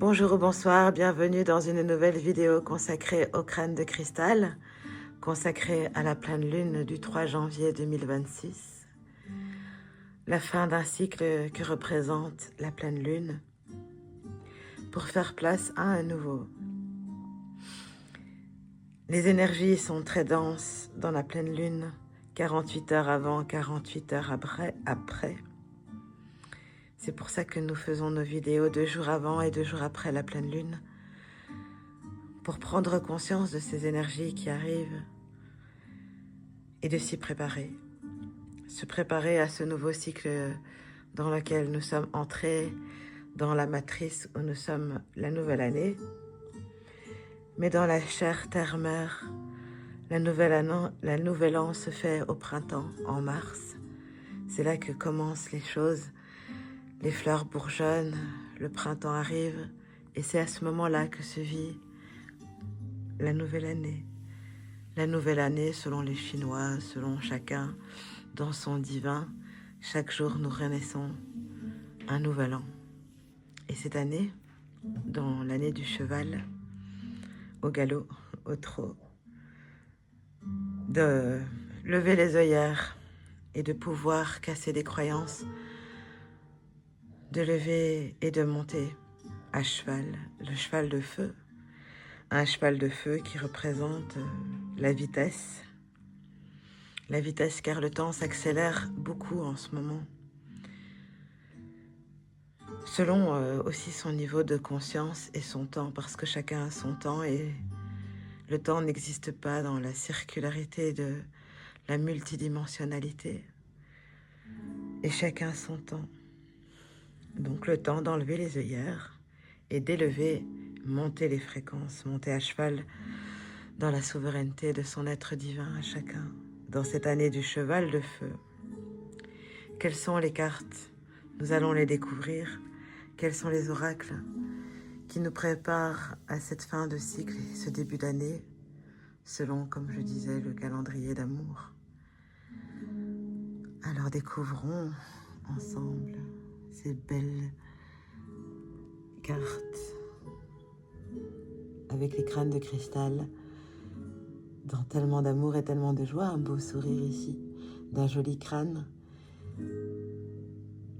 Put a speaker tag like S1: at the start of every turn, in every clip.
S1: Bonjour ou bonsoir, bienvenue dans une nouvelle vidéo consacrée au crâne de cristal, consacrée à la pleine lune du 3 janvier 2026, la fin d'un cycle que représente la pleine lune, pour faire place à un nouveau. Les énergies sont très denses dans la pleine lune, 48 heures avant, 48 heures après. C'est pour ça que nous faisons nos vidéos 2 jours avant et 2 jours après la pleine lune, pour prendre conscience de ces énergies qui arrivent et de s'y préparer. Se préparer à ce nouveau cycle dans lequel nous sommes entrés dans la matrice où nous sommes la nouvelle année. Mais dans la chère terre-mère, la nouvelle an se fait au printemps, en mars. C'est là que commencent les choses. Les fleurs bourgeonnent, le printemps arrive, et c'est à ce moment-là que se vit la nouvelle année. La nouvelle année, selon les Chinois, selon chacun, dans son divin, chaque jour nous renaissons un nouvel an. Et cette année, dans l'année du cheval, au galop, au trot, de lever les œillères et de pouvoir casser des croyances, de lever et de monter à cheval, le cheval de feu, un cheval de feu qui représente la vitesse car le temps s'accélère beaucoup en ce moment, selon aussi son niveau de conscience et son temps, parce que chacun a son temps et le temps n'existe pas dans la circularité de la multidimensionnalité, et chacun son temps. Donc le temps d'enlever les œillères et d'élever, monter les fréquences, monter à cheval dans la souveraineté de son être divin à chacun, dans cette année du cheval de feu. Quelles sont les cartes? Nous allons les découvrir. Quels sont les oracles qui nous préparent à cette fin de cycle et ce début d'année, selon, comme je disais, le calendrier d'amour? Alors découvrons ensemble ces belles cartes avec les crânes de cristal, dans tellement d'amour et tellement de joie, un beau sourire ici, d'un joli crâne.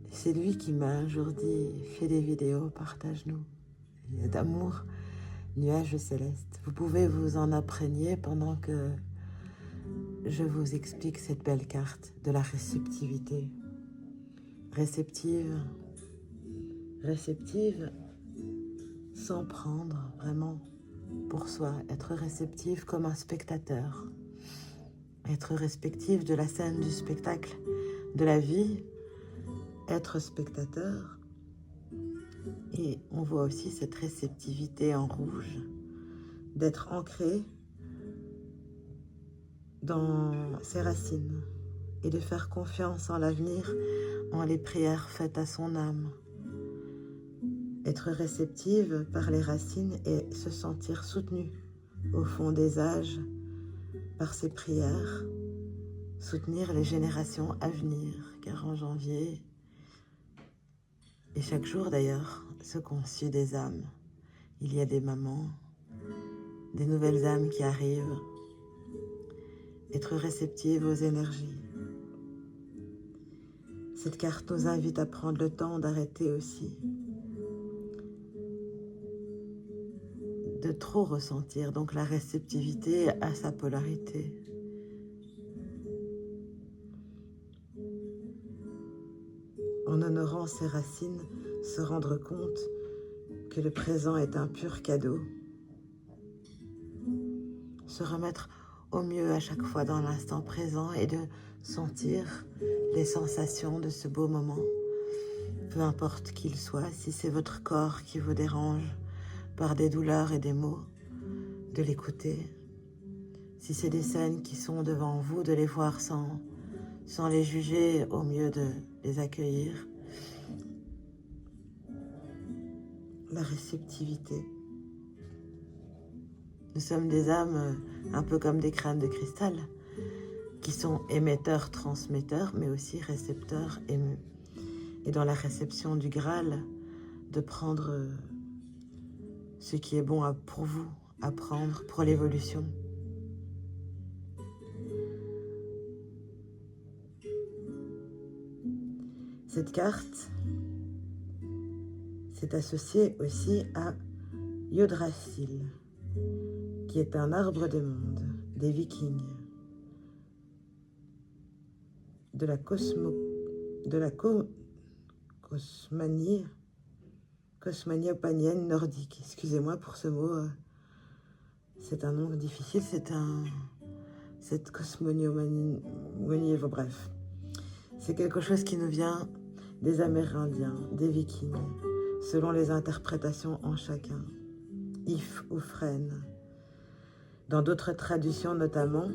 S1: C'est lui qui m'a un jour dit « Fais des vidéos, partage-nous ». Il y a d'amour, nuages célestes. Vous pouvez vous en imprégner pendant que je vous explique cette belle carte de la réceptivité. Réceptive sans prendre vraiment pour soi. Être réceptive comme un spectateur. Être réceptive de la scène, du spectacle, de la vie. Être spectateur. Et on voit aussi cette réceptivité en rouge, d'être ancré dans ses racines et de faire confiance en l'avenir, en les prières faites à son âme. Être réceptive par les racines et se sentir soutenue au fond des âges par ses prières, soutenir les générations à venir, car en janvier, et chaque jour d'ailleurs, se conçut des âmes. Il y a des mamans, des nouvelles âmes qui arrivent. Être réceptive aux énergies. Cette carte nous invite à prendre le temps d'arrêter aussi de trop ressentir. Donc la réceptivité a sa polarité. En honorant ses racines, se rendre compte que le présent est un pur cadeau. Se remettre au mieux à chaque fois dans l'instant présent et de sentir les sensations de ce beau moment. Peu importe qu'il soit, si c'est votre corps qui vous dérange par des douleurs et des maux, de l'écouter. Si c'est des scènes qui sont devant vous, de les voir sans les juger, au mieux de les accueillir. La réceptivité. Nous sommes des âmes un peu comme des crânes de cristal, qui sont émetteurs, transmetteurs, mais aussi récepteurs, émus. Et dans la réception du Graal, de prendre ce qui est bon pour vous, à prendre pour l'évolution. Cette carte s'est associée aussi à Yggdrasil, qui est un arbre des mondes, des Vikings, de la cosmanie opanienne nordique. Excusez-moi pour ce mot, c'est un nom difficile, cette cosmoniomanie, bref. C'est quelque chose qui nous vient des Amérindiens, des Vikings, selon les interprétations en chacun, If ou Frêne. Dans d'autres traditions, notamment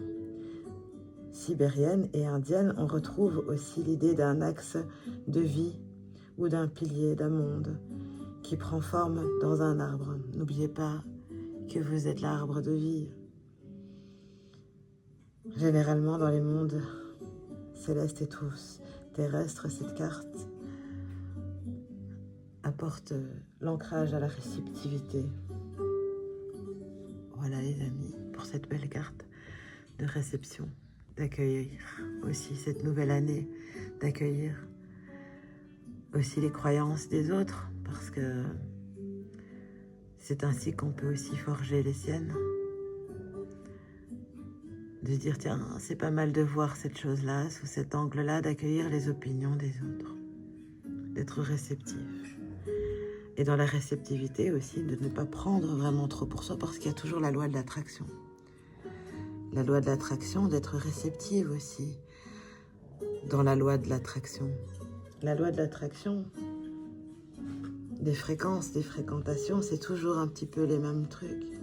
S1: sibériennes et indiennes, on retrouve aussi l'idée d'un axe de vie ou d'un pilier d'un monde qui prend forme dans un arbre. N'oubliez pas que vous êtes l'arbre de vie. Généralement, dans les mondes célestes et tous terrestres, cette carte apporte l'ancrage à la réceptivité. Voilà les amis, pour cette belle carte de réception, d'accueillir aussi cette nouvelle année, d'accueillir aussi les croyances des autres, parce que c'est ainsi qu'on peut aussi forger les siennes. De se dire, tiens, c'est pas mal de voir cette chose-là, sous cet angle-là, d'accueillir les opinions des autres, d'être réceptif. Et dans la réceptivité aussi, de ne pas prendre vraiment trop pour soi, parce qu'il y a toujours la loi de l'attraction. La loi de l'attraction, d'être réceptive aussi, dans la loi de l'attraction. La loi de l'attraction, des fréquences, des fréquentations, c'est toujours un petit peu les mêmes trucs.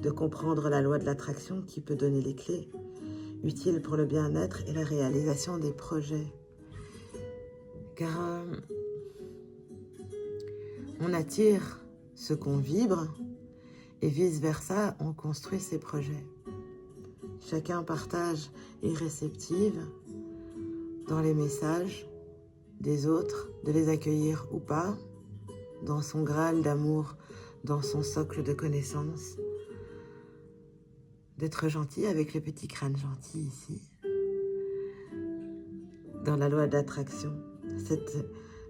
S1: De comprendre la loi de l'attraction qui peut donner les clés utiles pour le bien-être et la réalisation des projets. Car on attire ce qu'on vibre et vice-versa, on construit ses projets. Chacun partage et est réceptive dans les messages des autres, de les accueillir ou pas, dans son graal d'amour, dans son socle de connaissances, d'être gentil avec le petit crâne gentil ici. Dans la loi d'attraction, cette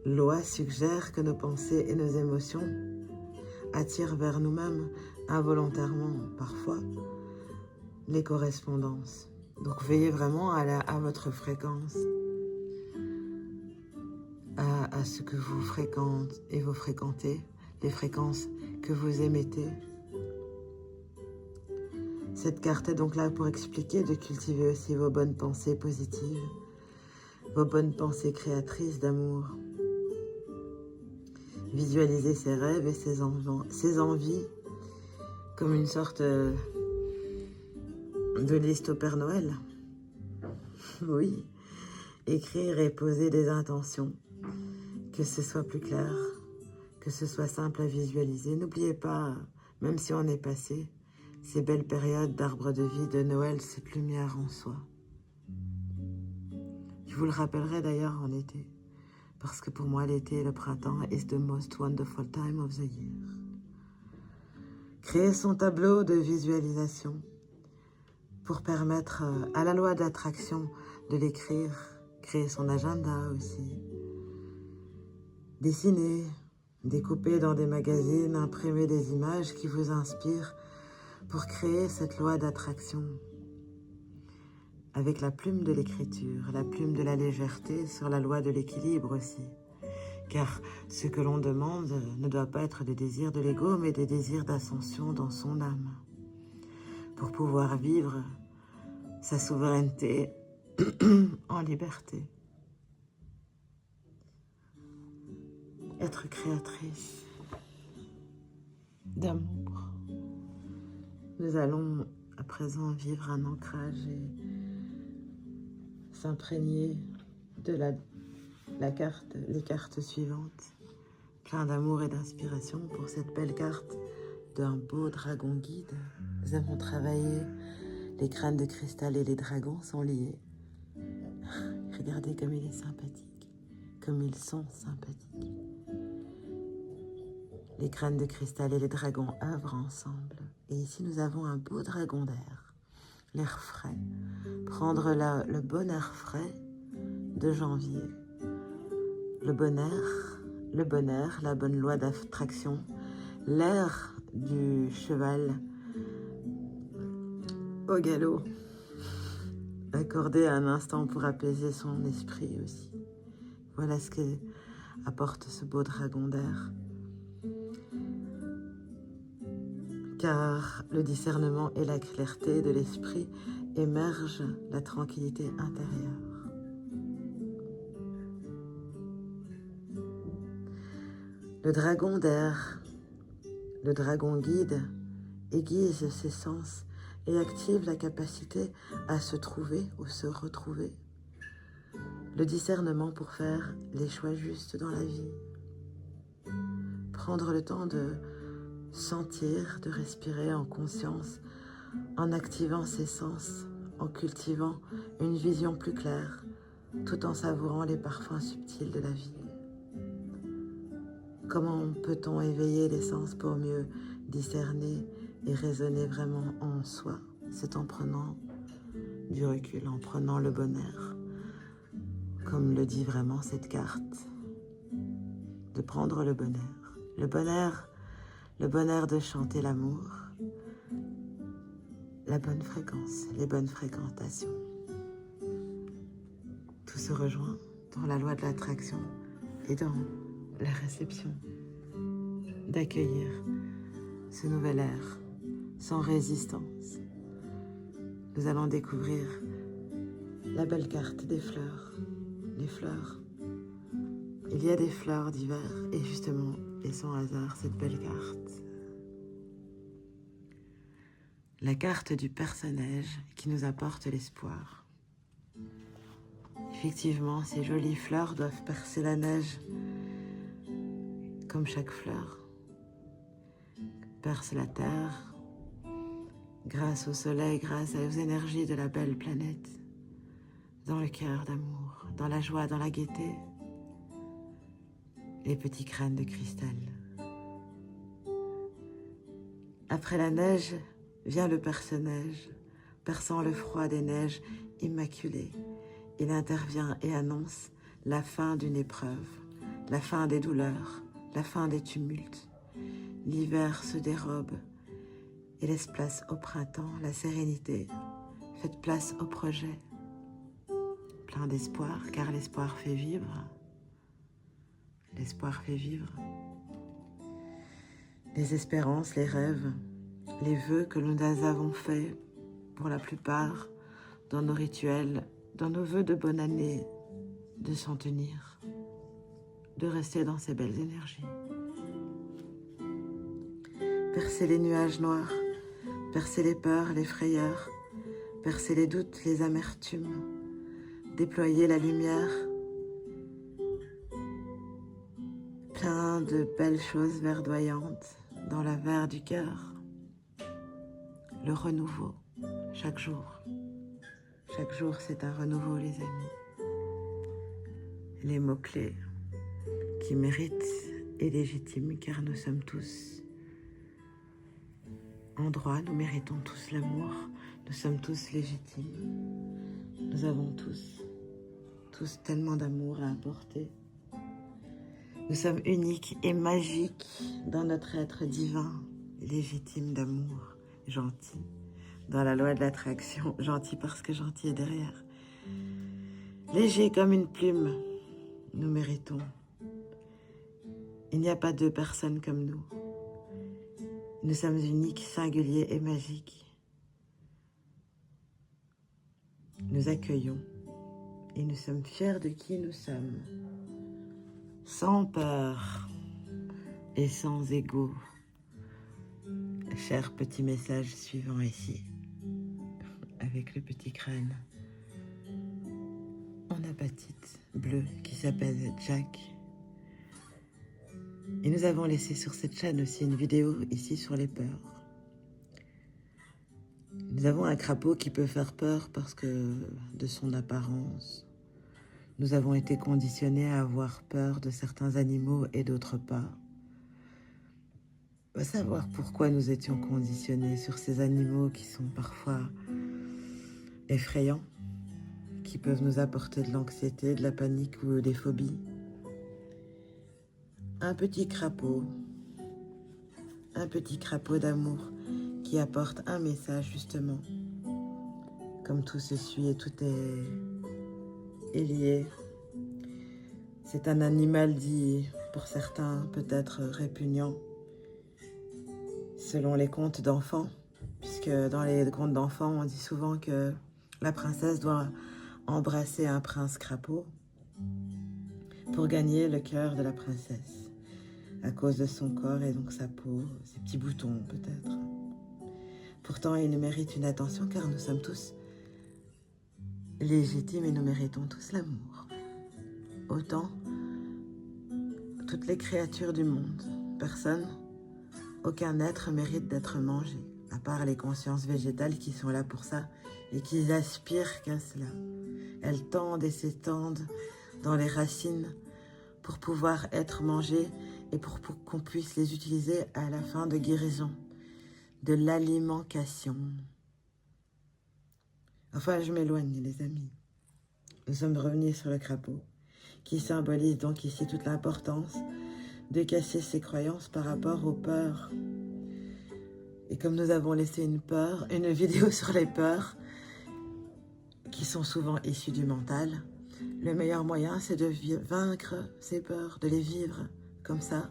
S1: loi suggère que nos pensées et nos émotions attirent vers nous-mêmes involontairement, parfois, les correspondances. Donc veillez vraiment à votre fréquence, à ce que vous fréquentez et vous fréquentez, les fréquences que vous émettez. Cette carte est donc là pour expliquer de cultiver aussi vos bonnes pensées positives, vos bonnes pensées créatrices d'amour. Visualiser ses rêves et ses envies comme une sorte de liste au Père Noël. Oui, écrire et poser des intentions, que ce soit plus clair, que ce soit simple à visualiser. N'oubliez pas, même si on est passé, ces belles périodes d'arbre de vie de Noël, cette lumière en soi. Je vous le rappellerai d'ailleurs en été, parce que pour moi l'été et le printemps is the most wonderful time of the year. Créer son tableau de visualisation pour permettre à la loi d'attraction de l'écrire, créer son agenda aussi, dessiner, découper dans des magazines, imprimer des images qui vous inspirent pour créer cette loi d'attraction avec la plume de l'écriture, la plume de la légèreté sur la loi de l'équilibre aussi. Car ce que l'on demande ne doit pas être des désirs de l'ego, mais des désirs d'ascension dans son âme. Pour pouvoir vivre sa souveraineté en liberté. Être créatrice d'amour. Nous allons à présent vivre un ancrage et s'imprégner de les cartes suivantes. Plein d'amour et d'inspiration pour cette belle carte d'un beau dragon guide. Nous avons travaillé, les crânes de cristal et les dragons sont liés. Regardez comme il est sympathique, comme ils sont sympathiques. les graines de cristal et les dragons œuvrent ensemble. Et ici, nous avons un beau dragon d'air, l'air frais. Prendre le bon air frais de janvier. Le bon air, la bonne loi d'attraction, l'air du cheval au galop. Accorder un instant pour apaiser son esprit aussi. Voilà ce que apporte ce beau dragon d'air. Car le discernement et la clarté de l'esprit émergent la tranquillité intérieure. Le dragon d'air, le dragon guide, aiguise ses sens et active la capacité à se trouver ou se retrouver. Le discernement pour faire les choix justes dans la vie. Prendre le temps de sentir, de respirer en conscience, en activant ses sens, en cultivant une vision plus claire, tout en savourant les parfums subtils de la vie. Comment peut-on éveiller les sens pour mieux discerner et raisonner vraiment en soi? C'est en prenant du recul, en prenant le bon air, comme le dit vraiment cette carte, de prendre le bon air. Le bon air de chanter l'amour, la bonne fréquence, les bonnes fréquentations. Tout se rejoint dans la loi de l'attraction et dans la réception, d'accueillir ce nouvel air sans résistance. Nous allons découvrir la belle carte des fleurs, les fleurs. Il y a des fleurs d'hiver et justement, et sans hasard, cette belle carte. La carte du personnage qui nous apporte l'espoir. Effectivement, ces jolies fleurs doivent percer la neige comme chaque fleur perce la terre grâce au soleil, grâce aux énergies de la belle planète, dans le cœur d'amour, dans la joie, dans la gaieté, les petits crânes de cristal. Après la neige vient le personnage, perçant le froid des neiges immaculées. Il intervient et annonce la fin d'une épreuve, la fin des douleurs, la fin des tumultes. L'hiver se dérobe et laisse place au printemps, la sérénité. Faites place au projet, plein d'espoir, car l'espoir fait vivre. L'espoir fait vivre. Les espérances, les rêves, les vœux que nous avons faits, pour la plupart, dans nos rituels, dans nos vœux de bonne année, de s'en tenir, de rester dans ces belles énergies. Percer les nuages noirs, percer les peurs, les frayeurs, percer les doutes, les amertumes, déployer la lumière, plein de belles choses verdoyantes dans la verre du cœur. Le renouveau, chaque jour. Chaque jour, c'est un renouveau, les amis. Les mots-clés qui méritent et légitimes, car nous sommes tous en droit, nous méritons tous l'amour, nous sommes tous légitimes. Nous avons tous tellement d'amour à apporter. Nous sommes uniques et magiques dans notre être divin, légitime d'amour, gentil. Dans la loi de l'attraction, gentil parce que gentil est derrière. Léger comme une plume, nous méritons. Il n'y a pas deux personnes comme nous. Nous sommes uniques, singuliers et magiques. Nous accueillons et nous sommes fiers de qui nous sommes. Sans peur et sans ego. Cher petit message suivant ici, avec le petit crâne en apatite bleu qui s'appelle Jack. Et nous avons laissé sur cette chaîne aussi une vidéo ici sur les peurs. Nous avons un crapaud qui peut faire peur parce que de son apparence. Nous avons été conditionnés à avoir peur de certains animaux et d'autres pas. va savoir pourquoi nous étions conditionnés sur ces animaux qui sont parfois effrayants, qui peuvent nous apporter de l'anxiété, de la panique ou des phobies. Un petit crapaud d'amour qui apporte un message justement. Comme tout se suit et tout est lié. C'est un animal dit, pour certains, peut-être répugnant, selon les contes d'enfants, puisque dans les contes d'enfants, on dit souvent que la princesse doit embrasser un prince crapaud pour gagner le cœur de la princesse, à cause de son corps et donc sa peau, ses petits boutons peut-être. Pourtant, il mérite une attention car nous sommes tous légitimes et nous méritons tous l'amour. Autant toutes les créatures du monde, personne, aucun être mérite d'être mangé, à part les consciences végétales qui sont là pour ça et qui aspirent qu'à cela. Elles tendent et s'étendent dans les racines pour pouvoir être mangées et pour qu'on puisse les utiliser à la fin de guérison, de l'alimentation. Enfin, je m'éloigne, les amis. Nous sommes revenus sur le crapaud, qui symbolise donc ici toute l'importance de casser ses croyances par rapport aux peurs. Et comme nous avons laissé une vidéo sur les peurs, qui sont souvent issues du mental, le meilleur moyen, c'est de vaincre ces peurs, de les vivre comme ça.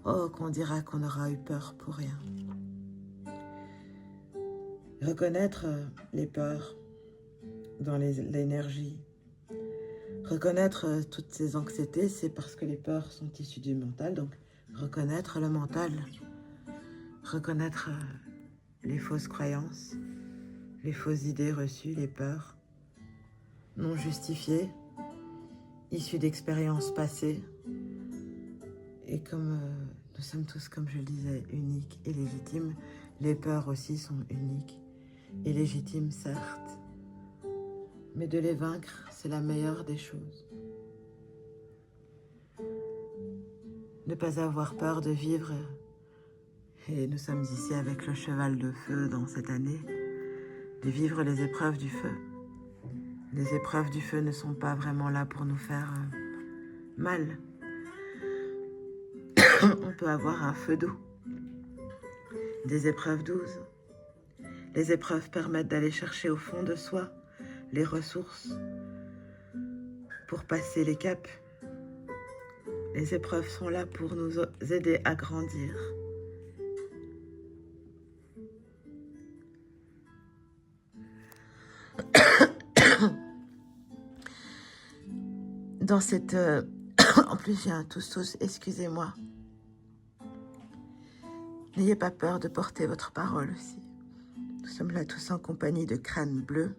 S1: Oh, qu'on dira qu'on aura eu peur pour rien. Reconnaître les peurs dans l'énergie, reconnaître toutes ces anxiétés, c'est parce que les peurs sont issues du mental. Donc, reconnaître le mental, reconnaître les fausses croyances, les fausses idées reçues, les peurs non justifiées, issues d'expériences passées. Et comme nous sommes tous, comme je le disais, uniques et légitimes, les peurs aussi sont uniques et légitimes, certes. Mais de les vaincre, c'est la meilleure des choses. Ne pas avoir peur de vivre. Et nous sommes ici avec le cheval de feu dans cette année, de vivre les épreuves du feu. Les épreuves du feu ne sont pas vraiment là pour nous faire mal. On peut avoir un feu doux, des épreuves douces. Les épreuves permettent d'aller chercher au fond de soi les ressources pour passer les caps. Les épreuves sont là pour nous aider à grandir. Dans cette... en plus, j'ai un tous, excusez-moi. N'ayez pas peur de porter votre parole aussi. Nous sommes là tous en compagnie de crânes bleus.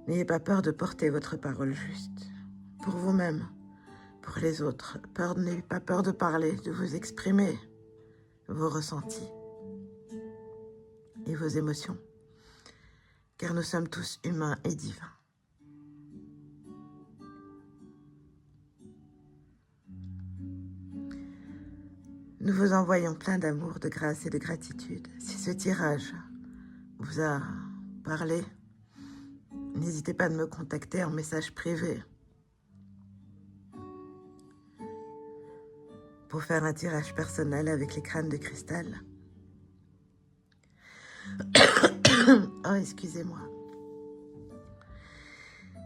S1: N'ayez pas peur de porter votre parole juste. Pour vous-même, pour les autres. N'ayez pas peur de parler, de vous exprimer vos ressentis et vos émotions. Car nous sommes tous humains et divins. Nous vous envoyons plein d'amour, de grâce et de gratitude. Si ce tirage vous a parlé, n'hésitez pas à me contacter en message privé pour faire un tirage personnel avec les crânes de cristal. Oh, excusez-moi.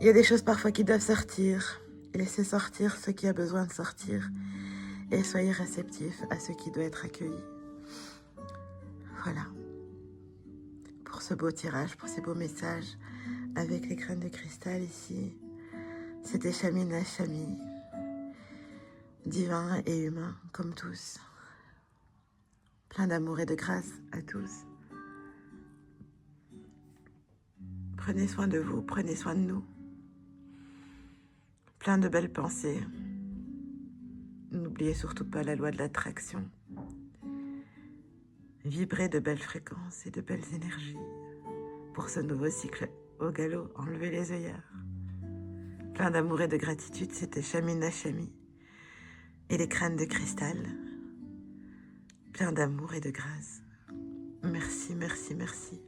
S1: Il y a des choses parfois qui doivent sortir. Laissez sortir ce qui a besoin de sortir. Et soyez réceptifs à ce qui doit être accueilli. Voilà. Pour ce beau tirage, pour ces beaux messages, avec les crânes de cristal ici, c'était Chamina Chami. Divin et humain, comme tous. Plein d'amour et de grâce à tous. Prenez soin de vous, prenez soin de nous. Plein de belles pensées. N'oubliez surtout pas la loi de l'attraction. Vibrez de belles fréquences et de belles énergies. Pour ce nouveau cycle au galop, enlevez les œillères. Plein d'amour et de gratitude, c'était Chamina Chami. Et les crânes de cristal. plein d'amour et de grâce. Merci, merci, merci.